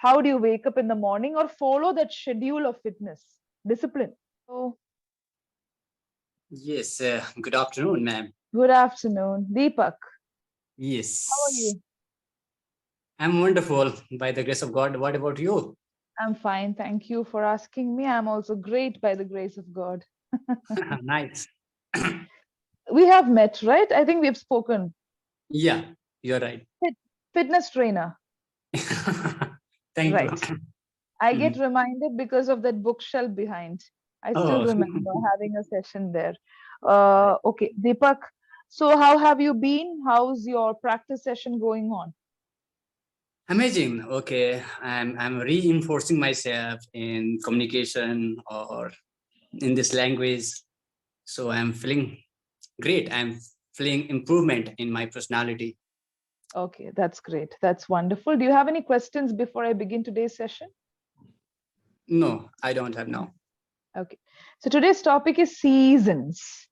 How do you wake up in the morning or follow that schedule of fitness discipline? So, Yes, good afternoon, ma'am. good afternoon, Deepak. How are Yes, you? I'm wonderful by the grace of God. What about you? I'm fine. Thank you for asking me. I'm also great by the grace of God. Nice. We have met, right? I think we've spoken. Yeah, you're right. Fitness trainer, Thank you. right? I get Mhm. reminded because of that bookshelf behind. I still Oh, remember having a session there. right. Okay, Deepak. So, how have you been? How's your practice session going on? Amazing. Okay, I'm reinforcing myself in communication or in this language. So I'm feeling great. I'm feeling improvement in my personality. Okay, that's great. That's wonderful. Do you have any questions before I begin today's session? No, I don't have now. Okay. So today's topic is seasons.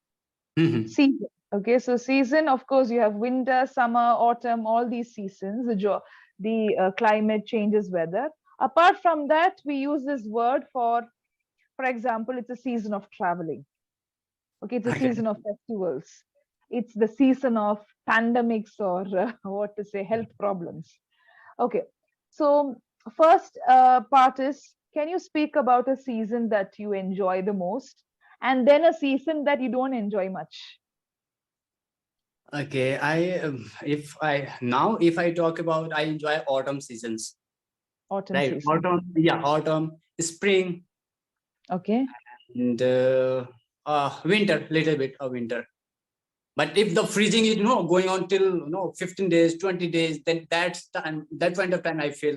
Mhm. Season. Okay, so season, of course, you have winter, summer, autumn, all these seasons. The climate changes weather. Apart from that, we use this word for example, it's a season of traveling. Okay, it's a Okay. season of festivals. It's the season of pandemics or what to say, health problems. Okay, so first part is, can you speak about a season that you enjoy the most, and then a season that you don't enjoy much? Okay, if I talk about, I enjoy autumn seasons, Autumn right? season. Autumn, yeah, autumn, spring, Okay, and winter, little bit of winter. But if the freezing is going on till 15 days, 20 days, then that point of time I feel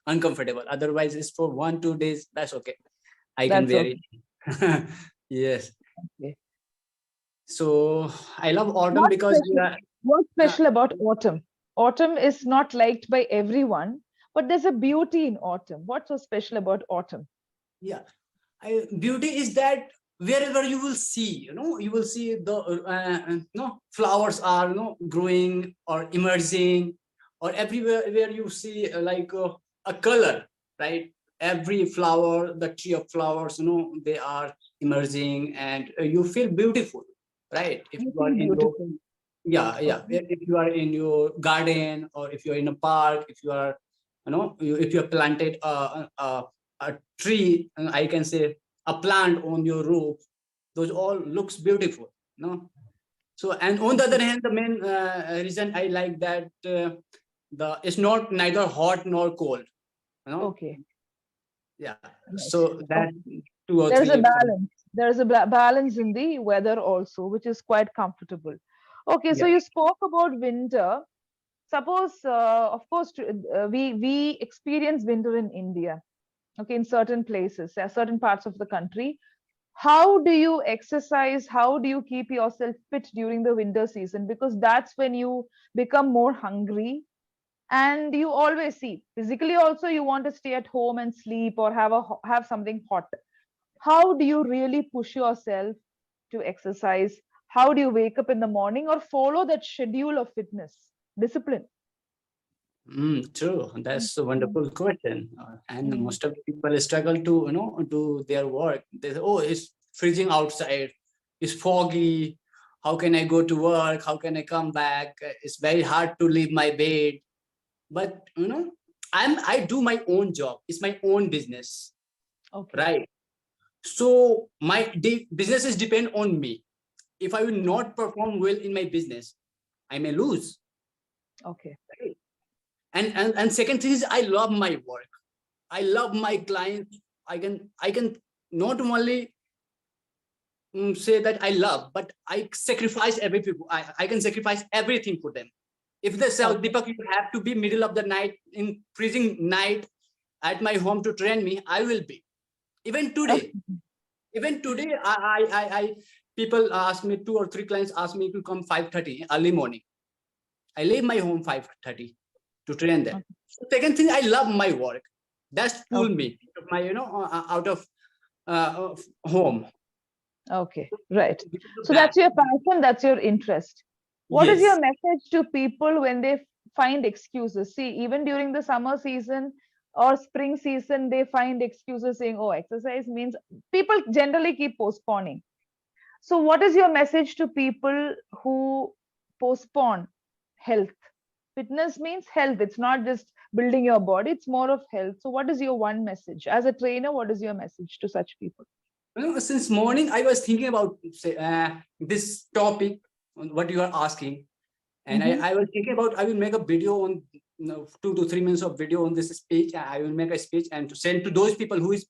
uncomfortable. Otherwise, it's for 1 2 days, that's okay. I can that's bear okay. it. Yes. Okay. So I love autumn What's because special? What's uh, special about autumn? Autumn is not liked by everyone, but there's a beauty in autumn. What's so special about autumn? yeah, beauty is that wherever you will see, you will see the flowers are growing or emerging, or everywhere where you see a color, right? Every flower, the tree of flowers, they are emerging, and you feel beautiful, right? If You you are feel in your, beautiful. yeah, Okay. if you are in your garden, or if you are in a park, if you are if you have planted a tree, and I can say a plant on your roof, those all looks beautiful, so, and on the other Okay. hand, the main reason I like that, the it's not neither hot nor cold, you know Okay. yeah, Nice. so that Okay. 2 or 3 There's a balance in the weather also, which is quite comfortable. Okay, so yeah. you spoke about winter. Suppose, of course, we experience winter in India. Okay, in certain places, certain parts of the country. How do you exercise? How do you keep yourself fit during the winter season? Because that's when you become more hungry, and you always see physically also you want to stay at home and sleep or have something hot. How do you really push yourself to exercise? How do you wake up in the morning or follow that schedule of fitness discipline? True. That's a Mm, wonderful question. And mm, most of the people struggle to, do their work. They say, oh, it's freezing outside. It's foggy. How can I go to work? How can I come back? It's very hard to leave my bed. But, I do my own job. It's my own business, okay, right? So my businesses depend on me. If I will not perform well in my business, I may lose. okay, Right? And second thing is, I love my work. I love my clients. I can not only say that I love, but I sacrifice everything. I can sacrifice everything for them. If they say, okay, Deepak, you have to be middle of the night in freezing night at my home to train me, I will be. Even today, okay, even today, I people ask me, 2 or 3 clients ask me to come 5:30 early morning. I leave my home 5:30 to train them. So second thing, I love my work. That's pull okay, me out of home. okay, right. Because of So that. that's your passion, that's your interest. What is your Yes. message to people when they find excuses? See, even during the summer season, or spring season, they find excuses saying, oh, exercise means, people generally keep postponing. So what is your message to people who postpone health? Fitness means health. It's not just building your body, it's more of health. So what is your one message as a trainer? What is your message to such people? Since morning I was thinking about this topic, what you are asking, and Mm-hmm. I was thinking about, I will make a video on, 2 to 3 minutes of video on this speech. I will make a speech and to send to those people who is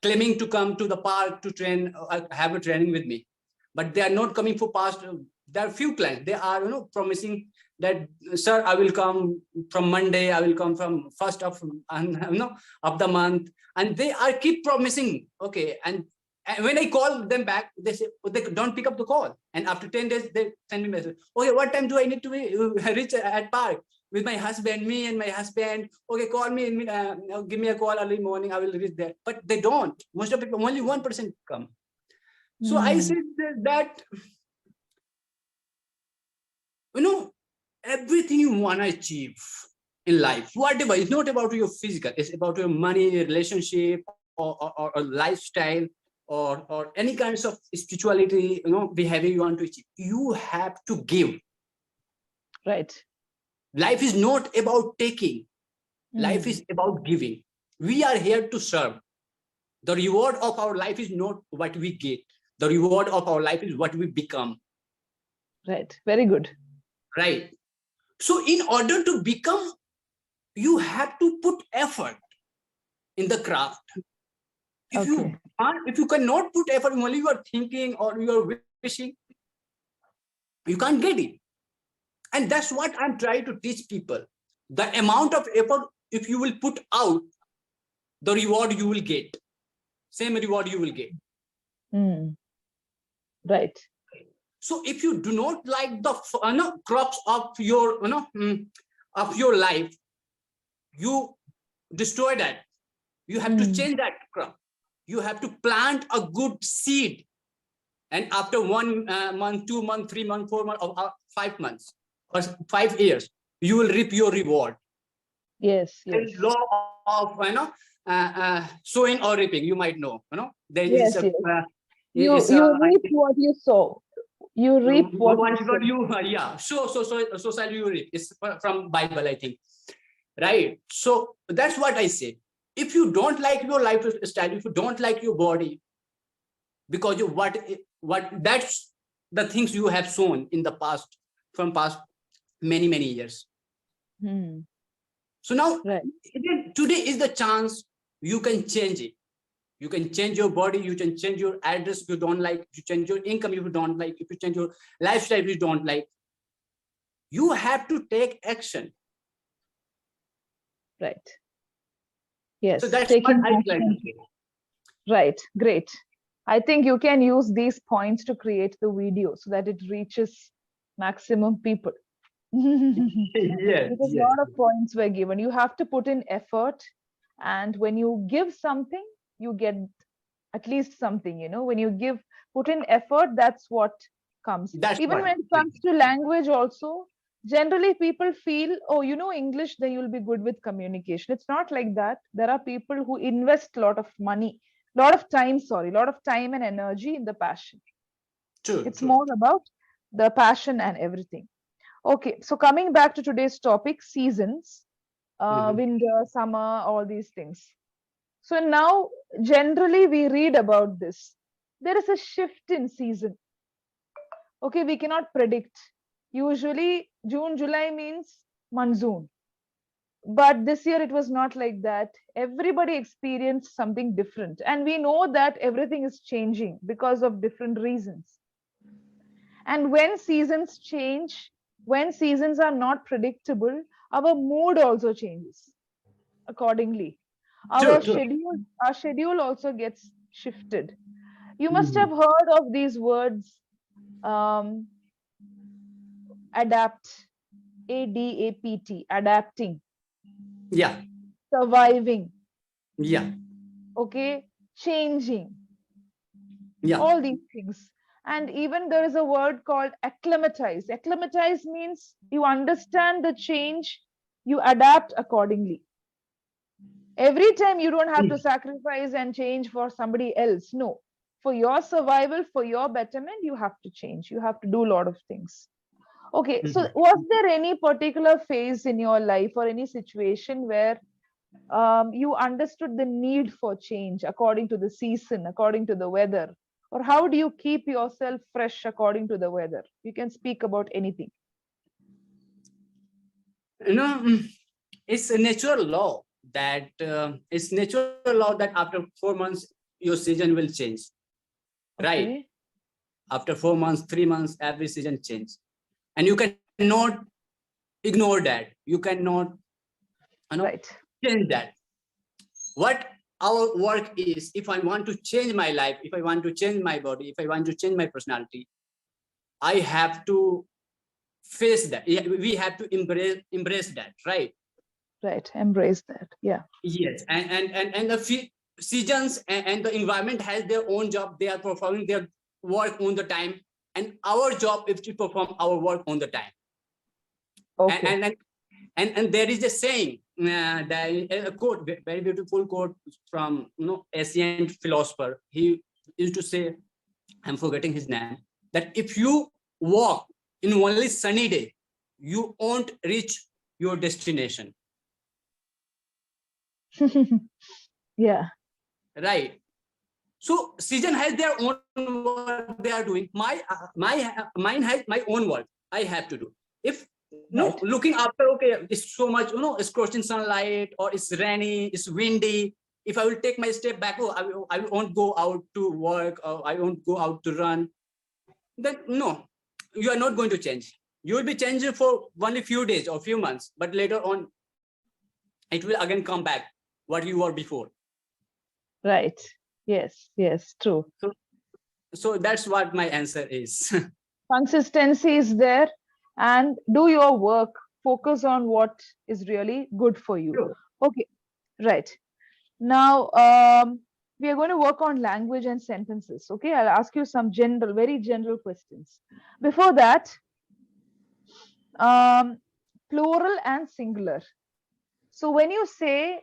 claiming to come to the park to train, have a training with me, but they are not coming for past. There are few clients, they are promising that, sir, I will come from Monday, I will come from first of of the month, and they are keep promising. Okay, and when I call them back, they say, oh, they don't pick up the call. And after 10 days, they send me a message. Okay, what time do I need to reach at park with my husband, me and my husband? Okay, call me, give me a call early morning. I will reach there. But they don't. Most of people, only 1% come. So I said that, everything you want to achieve in life, whatever, it's not about your physical, it's about your money, relationship, or lifestyle, or any kinds of spirituality, behavior you want to achieve. You have to give. Right. Life is not about taking. Life Mm. is about giving. We are here to serve. The reward of our life is not what we get. The reward of our life is what we become. Right. Very good. Right. So in order to become, you have to put effort in the craft. If Okay. if you cannot put effort, only you are thinking or you are wishing, you can't get it. And that's what I'm trying to teach people. The amount of effort, if you will put out, the reward you will get. Same reward you will get. Mm. Right. So if you do not like the crops of your of your life, you destroy that. You have to change that crop. You have to plant a good seed, and after 1 month, 2 months, 3 months, 4 months, or 5 months, or 5 years, you will reap your reward. Yes. There Yes. is law of sowing or reaping. You might know. There is Yes. a Yes. is You I reap think, what you sow. You reap what you what sow. you yeah. So shall you reap. It's from Bible, I think. Right. So that's what I say. If you don't like your lifestyle, if you don't like your body, because you what that's the things you have sown in the past, from past many years. Hmm. So now Right. today is the chance you can change it. You can change your body, you can change your address if you don't like, you change your income if you don't like, if you change your lifestyle if you don't like. You have to take action. Right. So Yes. that's what Taking I like to action. say. Right. Great. I think you can use these points to create the video so that it reaches maximum people. Yes, Because a yes. lot of points were given. You have to put in effort, and when you give something, you get at least something. When you put in effort, that's what comes. That's Even what. when it comes to language, also, generally people feel, oh, you know English, then you'll be good with communication. It's not like that. There are people who invest a lot of money, lot of time and energy in the passion. True, It's true. more about the passion and everything. Okay, so coming back to today's topic, seasons, Mhm. winter, summer, all these things. So now, generally, we read about this. There is a shift in season. Okay, we cannot predict. Usually, June, July means monsoon. But this year, it was not like that. Everybody experienced something different. And we know that everything is changing because of different reasons. And when seasons change, when seasons are not predictable, our mood also changes accordingly. True, Our true. schedule, our schedule also gets shifted. You must have Mhm. heard of these words, um, adapt, ADAPT, adapting, Yeah, surviving, yeah, okay, changing, yeah. all these things. And even there is a word called acclimatize. Acclimatize means you understand the change, you adapt accordingly. Every time you don't have to sacrifice and change for somebody else. No, for your survival, for your betterment, you have to change. You have to do a lot of things. Okay, so Mhm. was there any particular phase in your life or any situation where you understood the need for change according to the season, according to the weather? Or how do you keep yourself fresh according to the weather? You can speak about anything. You know, it's a natural law that after 4 months your season will change, right? Okay, After 4 months, 3 months, every season change, and you cannot ignore that. You cannot, you know, right. change that. What our work is, if I want to change my life, if I want to change my body, if I want to change my personality, I have to face that. We have to embrace that, right? Right, embrace that. Yeah. Yes, and the seasons and the environment has their own job. They are performing their work on the time, and our job is to perform our work on the time. Okay. And there is a saying, that a quote, very beautiful quote from ancient philosopher. He used to say, I'm forgetting his name, that if you walk in only sunny day, you won't reach your destination. Yeah. Right. So season has their own work they are doing. Mine has my own work I have to do. If Right. looking after, okay, it's so much, it's scorching sunlight, or it's rainy, it's windy. If I will take my step back, oh, I won't go out to work, or I won't go out to run. Then no, you are not going to change. You will be changing for only few days or few months, but later on, it will again come back what you were before. Right. Yes. Yes. True. So so that's what my answer is. Consistency is there, and do your work. Focus on what is really good for you. True. Okay. Right. Now, we are going to work on language and sentences. Okay. I'll ask you some general, very general questions. Before that, um, plural and singular. So when you say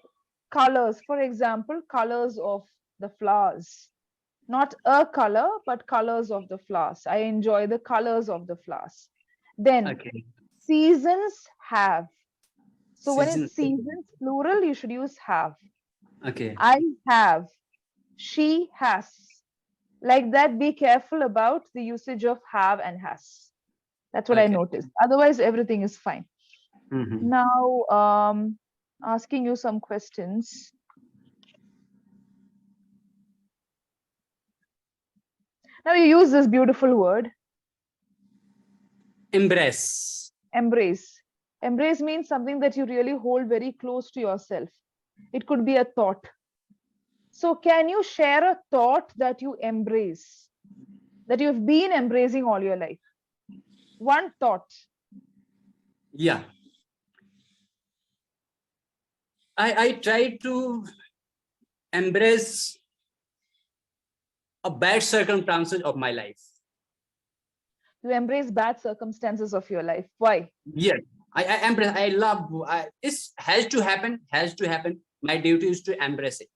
colors, for example, colors of the flowers, not a color, but colors of the flowers. I enjoy the colors of the flowers. Then Okay. seasons have. So when Season. it's seasons, plural, you should use have. Okay. I have. She has. Like that, be careful about the usage of have and has. That's what I Okay. noticed. Otherwise, everything is fine. Mm-hmm. Now, asking you some questions. Now, you use this beautiful word, Embrace. embrace. Embrace means something that you really hold very close to yourself. It could be a thought. So, can you share a thought that you embrace, that you've been embracing all your life? One thought. Yeah. I try to embrace a bad circumstances of my life. You embrace bad circumstances of your life. Why? Yes. I embrace. I love. It has to happen. Has to happen. My duty is to embrace it.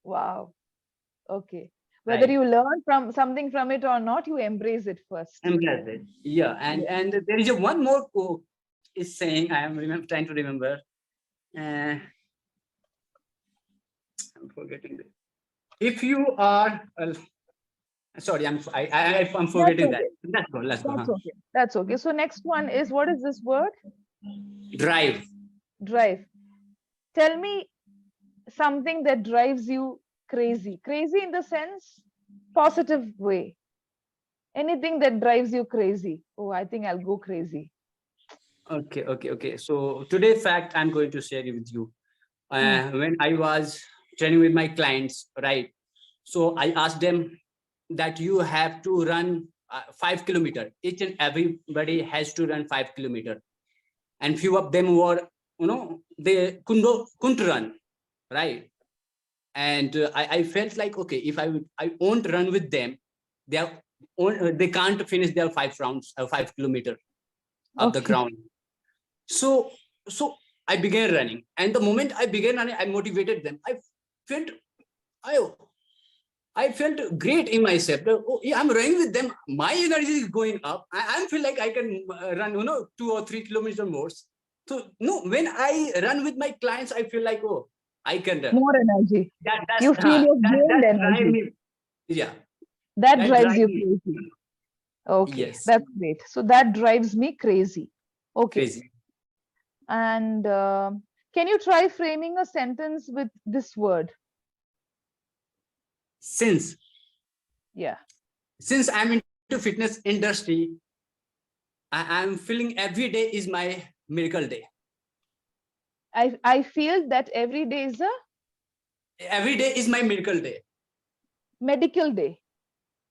Wow. Okay. Whether Right. you learn from something from it or not, you embrace it first. Embrace it. Yeah. Yeah. And there is a one more quote is saying. I am trying to remember. Uh, I'm forgetting it. If you are, sorry, I'm That's forgetting that. okay. Let's go. Let's go. That's Huh? okay. That's okay. So next one is, what is this word? Drive. Drive. Tell me something that drives you crazy. Crazy in the sense positive way. Anything that drives you crazy. Oh, I think I'll go crazy. Okay. So today fact I'm going to share it with you. Hmm. When I was training with my clients, right? So I asked them that you have to run 5 kilometer. Each and everybody has to run 5 kilometer, and few of them were, they couldn't run, right? And I felt like, okay, if I won't run with them, they are they can't finish their 5 rounds, 5 kilometer of the Okay. ground. So so I began running. And the moment I began running, I motivated them. Felt, I, I felt great in myself. Oh, yeah, I'm running with them. My energy is going up. I feel like I can run, 2 or 3 kilometers more. So no, when I run with my clients, I feel like, oh, I can run. More energy. That's You feel you've gained that drive energy. me. Yeah, That that drives drive you me. crazy. Okay, Yes, that's great. So that drives me crazy. Okay. crazy. And can you try framing a sentence with this word? Since Yeah. since I'm into fitness industry, I'm feeling every day is my miracle day. I feel that every day is a Every day is my miracle day. medical day.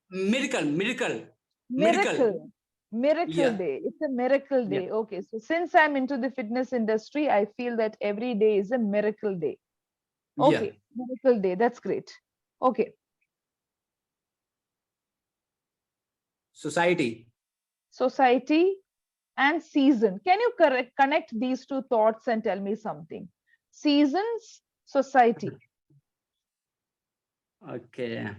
Miracle, miracle. Miracle Yeah, day. It's a miracle yeah. day. Okay. So since I'm into the fitness industry, I feel that every day is a miracle day. Yeah. Okay. Miracle day. That's great. Okay. Society. Society and season. Can you connect these two thoughts and tell me something? Seasons, society. Okay.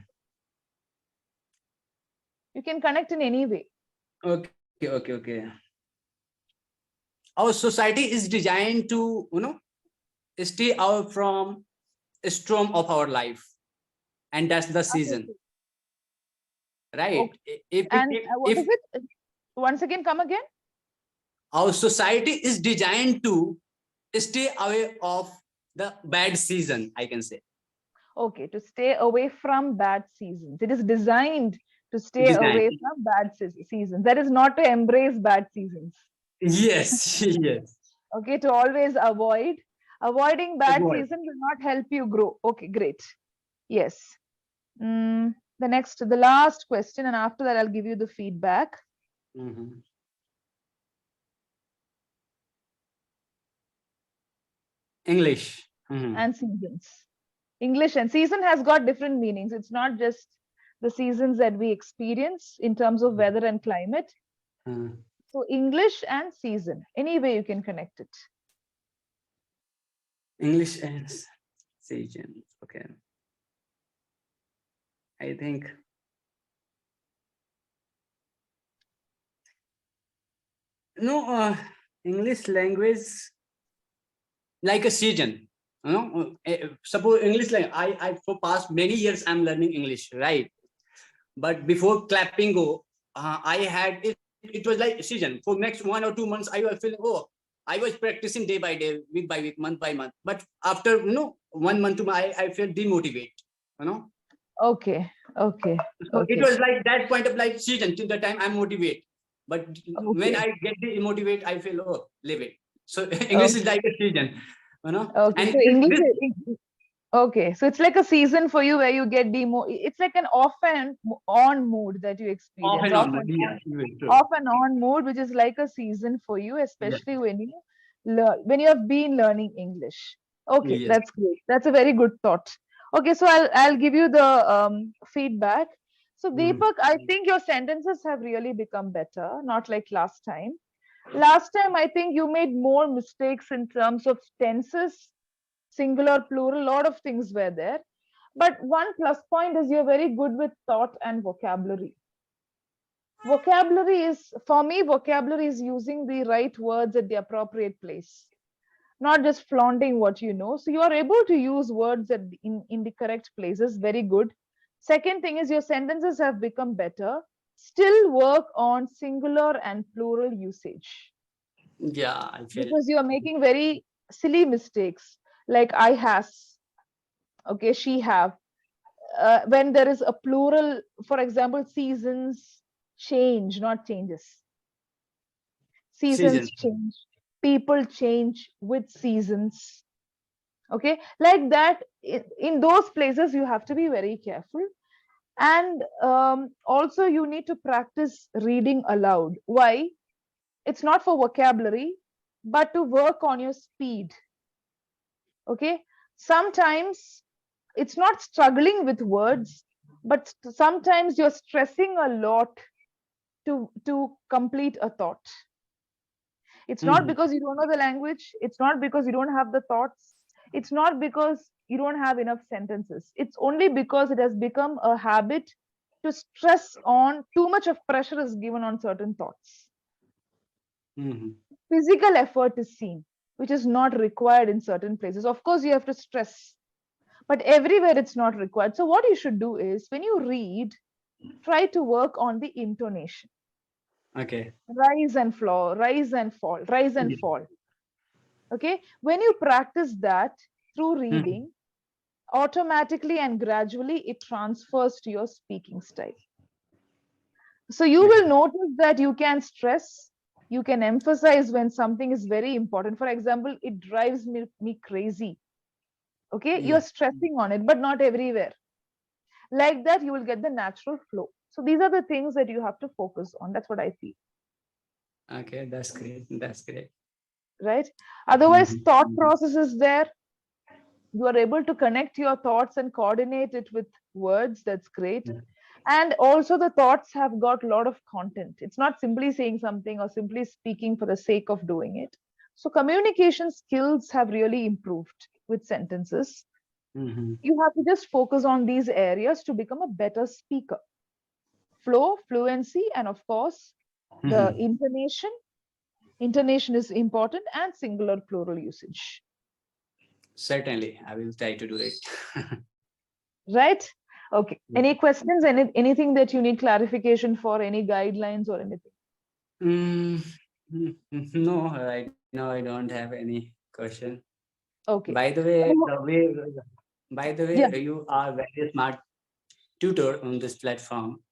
You can connect in any way. Okay. Our society is designed to, stay out from a storm of our life, and that's the season, Understood. right? Okay. And what is If it? Once again, come again. our society is designed to stay away of the bad season, I can say. Okay, to stay away from bad seasons. It is designed to stay Design. away from bad seasons. That is not to embrace bad seasons. Yes, yes. Okay, to always avoid. Avoiding bad Avoid. season will not help you grow. Okay, great. Yes. The last question, and after that, I'll give you the feedback. Mhm. English. Mhm. And seasons. English and season has got different meanings. It's not just the seasons that we experience in terms of weather and climate. Mhm. So English and season, any way you can connect it. English and season. Okay. I think no English language like a season. Suppose English like I for past many years I'm learning English, right? But before clapping go, I had it was like season. For next 1 or 2 months, I was feeling, oh, I was practicing day by day, week by week, month by month. But after 1 month to I felt demotivated. You know, Okay, okay, so it okay, was like that point of like season till the time I'm motivated. But when okay, I get demotivated, I feel, oh, leave it. So English is okay, like a season, okay. and So this okay. So it's like a season for you where you get demo. It's like an off and on mood that you off experience. and on, yeah, true. Off and on mood, which is like a season for you, Yeah, especially when you learn, when you have been learning English. Okay, yes. that's great. That's a very good thought. Okay, so I'll give you the feedback. So Mhm. Deepak, I think your sentences have really become better, not like last time. Last time, I think you made more mistakes in terms of tenses, singular, plural, a lot of things were there. But one plus point is you're very good with thought and vocabulary. Vocabulary is, for me, vocabulary is using the right words at the appropriate place, not just flaunting what you know. So you are able to use words in the correct places. Very good. Second thing is your sentences have become better. Still work on singular and plural usage Yeah, I feel. because you are making very silly mistakes like I has, okay, she have. When there is a plural, for example, seasons change, not changes. Season. Seasons change, people change with seasons. Okay, like that, in those places you have to be very careful. And also you need to practice reading aloud. Why? It's not for vocabulary, but to work on your speed. Okay, sometimes it's not struggling with words, but sometimes you're stressing a lot to complete a thought. It's not Mhm. because you don't know the language. It's not because you don't have the thoughts. It's not because you don't have enough sentences. It's only because it has become a habit to stress on, too much of pressure is given on certain thoughts. Mhm. Physical effort is seen, which is not required in certain places. Of course, you have to stress, but everywhere it's not required. So, what you should do is when you read, try to work on the intonation. Okay. Rise and fall, rise and fall, rise and Yeah. fall. Okay. When you practice that through Mhm. reading, automatically and gradually it transfers to your speaking style. So you Okay. will notice that you can stress, you can emphasize when something is very important. For example, it drives me crazy. Okay, you're Yeah. stressing on it, but not everywhere. Like that, you will get the natural flow. So these are the things that you have to focus on. That's what I feel, Okay, that's great. That's great. right? Otherwise, Mhm. thought Mhm. process is there. You are able to connect your thoughts and coordinate it with words. That's great. And also the thoughts have got a lot of content. It's not simply saying something or simply speaking for the sake of doing it. So communication skills have really improved with sentences. Mhm. You have to just focus on these areas to become a better speaker. Flow, fluency, and of course the Mhm. intonation is important, and singular plural usage. Certainly, I will try to do it. Right? Okay. Any questions? Anything that you need clarification for? Any guidelines or anything? Mm, no, right now I don't have any question. Okay. The way, by the way, Yeah. you are very smart tutor on this platform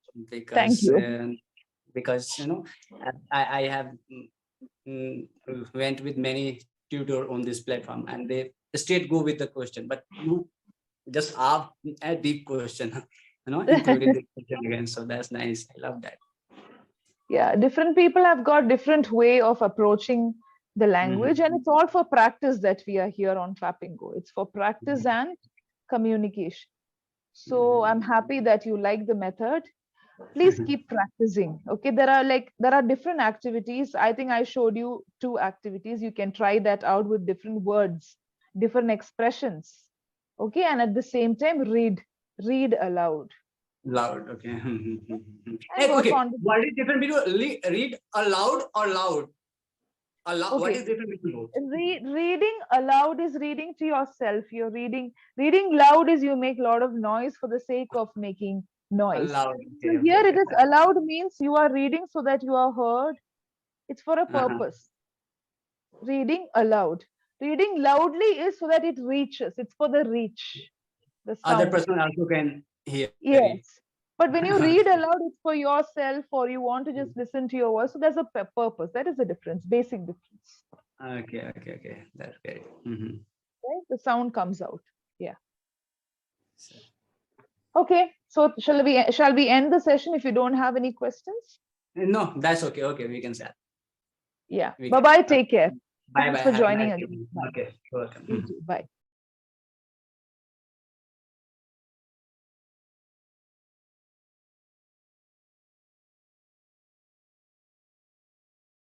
Thank you. because I have went with many tutor on this platform and they straight go with the question, but you just ask a deep question, including the question again. So that's nice. I love that. Yeah, different people have got different way of approaching the language, Mhm. and it's all for practice that we are here on Clapping Go. It's for practice and communication. So I'm happy that you like the method. Please Mhm. keep practicing. Okay, there are different activities. I think I showed you two activities. You can try that out with different words, different expressions. Okay, and at the same time read aloud Loud, okay. and Hey, work okay. on the What is different between read aloud or loud? Aloud. What okay. is different between both? Reading aloud is reading to yourself. You're reading loud is you make a lot of noise for the sake of making noise. Aloud. So Okay, okay, here it okay. is aloud means you are reading so that you are heard. It's for a Uh-huh. purpose. Reading aloud. Reading loudly is so that it reaches. It's for the reach, the Other sound. person also can hear it. Yes. But when you read Okay. aloud, it's for yourself or you want to just listen to your voice. So there's a purpose. That is the difference, basic difference. Okay, okay, okay. That's great. Mm-hmm. Right? The sound comes out. Yeah. Okay. So shall we end the session if you don't have any questions? No, that's okay. Okay, we can start. Yeah. We Bye can. bye. Okay. Take care. Bye bye. Thanks for Have a nice joining again. evening. Bye. Okay, welcome. You Mhm. too. Bye.